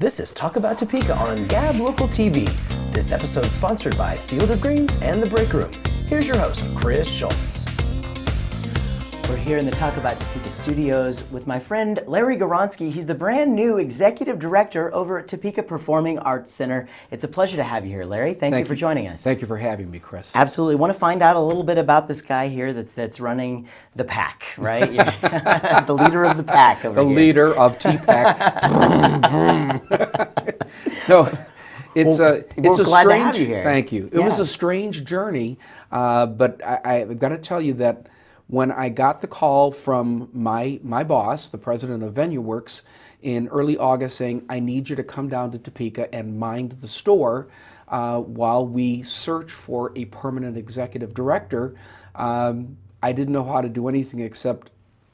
This is Talk About Topeka on Gab Local TV. This episode is sponsored by Field of Greens and The Break Room. Here's your host, Chris Schultz. We're here in the Talk About Topeka studios with my friend Larry Gawronski. He's the brand new executive director over at Topeka Performing Arts Center. It's a pleasure to have you here, Larry. Thank you for joining us. Thank you for having me, Chris. Absolutely. Want to find out a little bit about this guy here that's running the pack, right? The leader of the pack over here. The leader of TPAC. No, it's a strange. Thank you. It was a strange journey, but I've got to tell you that when I got the call from my boss, the president of VenueWorks, in early August saying, I need you to come down to Topeka and mind the store while we search for a permanent executive director, I didn't know how to do anything except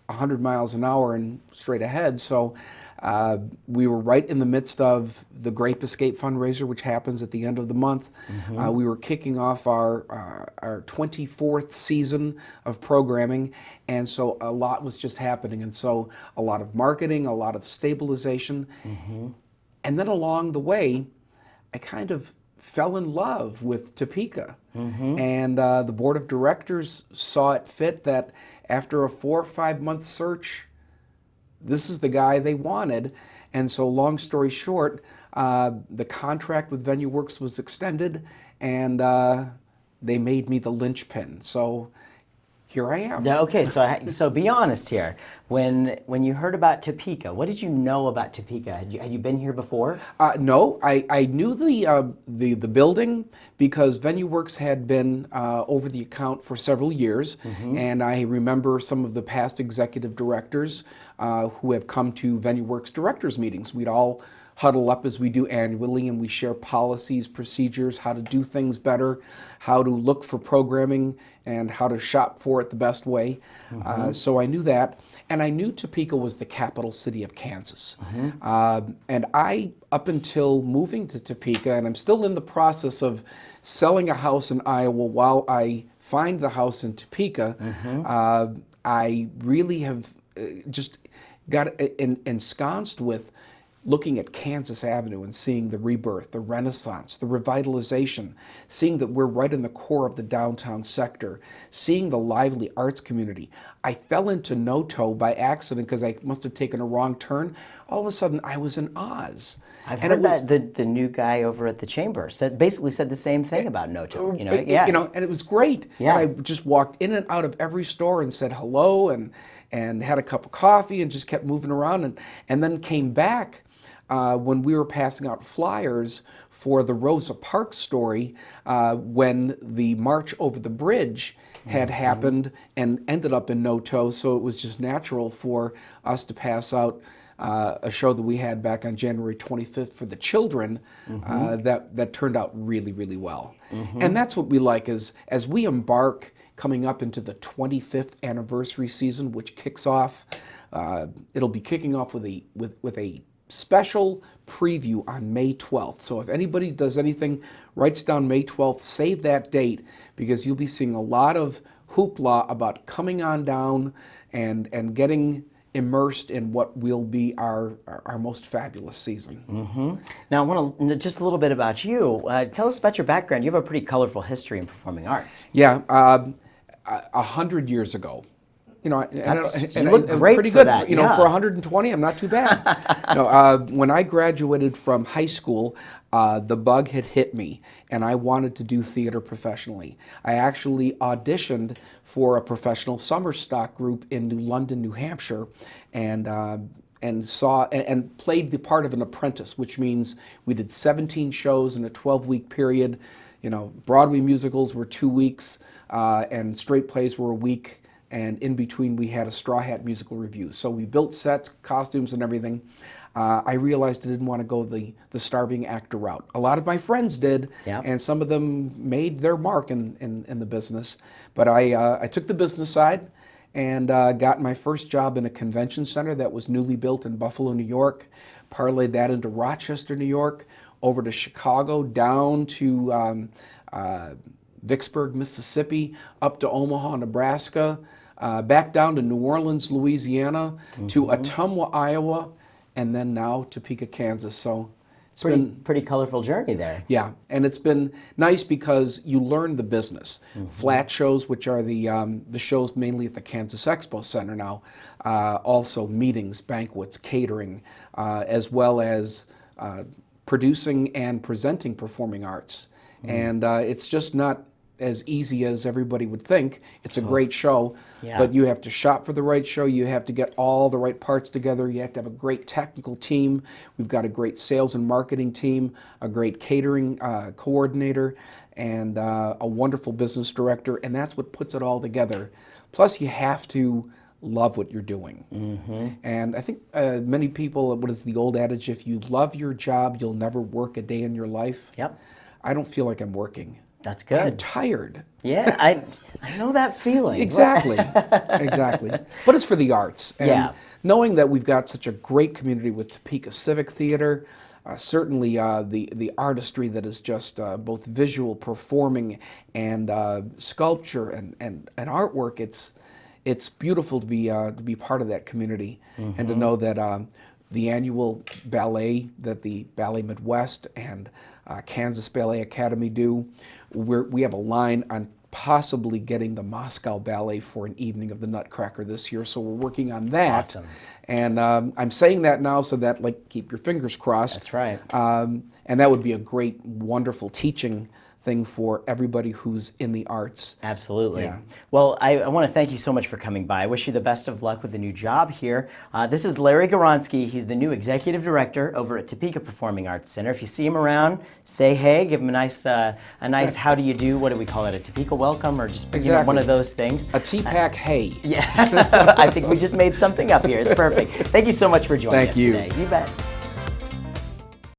100 miles an hour and straight ahead. So we were right in the midst of the Grape Escape fundraiser, which happens at the end of the month. Mm-hmm. We were kicking off our 24th season of programming, and so a lot was just happening. And so a lot of marketing, a lot of stabilization. Mm-hmm. And then along the way, I kind of fell in love with Topeka. Mm-hmm. And the board of directors saw it fit that after a 4 or 5 month search, this is the guy they wanted. And so long story short, the contract with VenueWorks was extended, and they made me the linchpin. So here I am. Okay, so be honest here. When you heard about Topeka, what did you know about Topeka? Had you been here before? No, I knew the building because VenueWorks had been over the account for several years, mm-hmm. and I remember some of the past executive directors who have come to VenueWorks directors meetings. We'd all huddle up as we do annually, and we share policies, procedures, how to do things better, how to look for programming, and how to shop for it the best way. Mm-hmm. So I knew that, and I knew Topeka was the capital city of Kansas. Mm-hmm. And I, up until moving to Topeka, and I'm still in the process of selling a house in Iowa while I find the house in Topeka, mm-hmm. I really have just got ensconced with looking at Kansas Avenue and seeing the rebirth, the renaissance, the revitalization, seeing that we're right in the core of the downtown sector, seeing the lively arts community. I fell into Noto by accident because I must have taken a wrong turn. All of a sudden, I was in Oz. I've heard that the new guy over at the Chamber basically said the same thing about Noto. And it was great. Yeah. And I just walked in and out of every store and said hello and had a cup of coffee and just kept moving around and then came back when we were passing out flyers for the Rosa Parks story when the March Over the Bridge had mm-hmm. happened and ended up in Noto, so it was just natural for us to pass out a show that we had back on January 25th for the children mm-hmm. that turned out really, really well. Mm-hmm. And that's what we like is as we embark coming up into the 25th anniversary season, which kicks off, it'll be kicking off with a special preview on May 12th. So if anybody does anything, writes down May 12th, save that date because you'll be seeing a lot of hoopla about coming on down and getting immersed in what will be our most fabulous season. Mm-hmm. Now I want to know just a little bit about you. Tell us about your background. You have a pretty colorful history in performing arts. Yeah, 100 years ago. You know, you look great pretty for good. That. You know, for 120, I'm not too bad. When I graduated from high school, the bug had hit me, and I wanted to do theater professionally. I actually auditioned for a professional summer stock group in New London, New Hampshire, and played the part of an apprentice, which means we did 17 shows in a 12-week period. You know, Broadway musicals were 2 weeks, and straight plays were a week. And in between, we had a Straw Hat musical review. So we built sets, costumes, and everything. I realized I didn't want to go the starving actor route. A lot of my friends did, yep. and some of them made their mark in the business. But I took the business side and got my first job in a convention center that was newly built in Buffalo, New York, parlayed that into Rochester, New York, over to Chicago, down to Vicksburg, Mississippi, up to Omaha, Nebraska, back down to New Orleans, Louisiana, mm-hmm. to Ottumwa, Iowa, and then now Topeka, Kansas. So It's pretty colorful journey there. Yeah, and it's been nice because you learn the business. Flat shows, which are the shows mainly at the Kansas Expo Center now, also meetings, banquets, catering, as well as producing and presenting performing arts. And it's just not as easy as everybody would think. It's a great show, but you have to shop for the right show. You have to get all the right parts together. You have to have a great technical team. We've got a great sales and marketing team, a great catering coordinator, and a wonderful business director, and that's what puts it all together. Plus, you have to love what you're doing. And I think many people, what is the old adage, if you love your job, you'll never work a day in your life. Yep. I don't feel like I'm working. That's good. I'm tired. Yeah, I know that feeling. Exactly, exactly. But it's for the arts. And knowing that we've got such a great community with Topeka Civic Theater, certainly the artistry that is just both visual, performing, and sculpture and artwork, it's beautiful to be part of that community and to know that the annual ballet that the Ballet Midwest and Kansas Ballet Academy do, we have a line on possibly getting the Moscow Ballet for an evening of the Nutcracker this year, so we're working on that. Awesome. And I'm saying that now so that, like, keep your fingers crossed. That's right. And that would be a great, wonderful teaching thing for everybody who's in the arts. Absolutely. Yeah. Well, I want to thank you so much for coming by. I wish you the best of luck with the new job here. This is Larry Gawronski. He's the new executive director over at Topeka Performing Arts Center. If you see him around, say hey, give him a nice how do you do, what do we call it, a Topeka welcome, or just one of those things. A TPAC hey. Yeah, I think we just made something up here. It's perfect. Thank you so much for joining us today. You bet.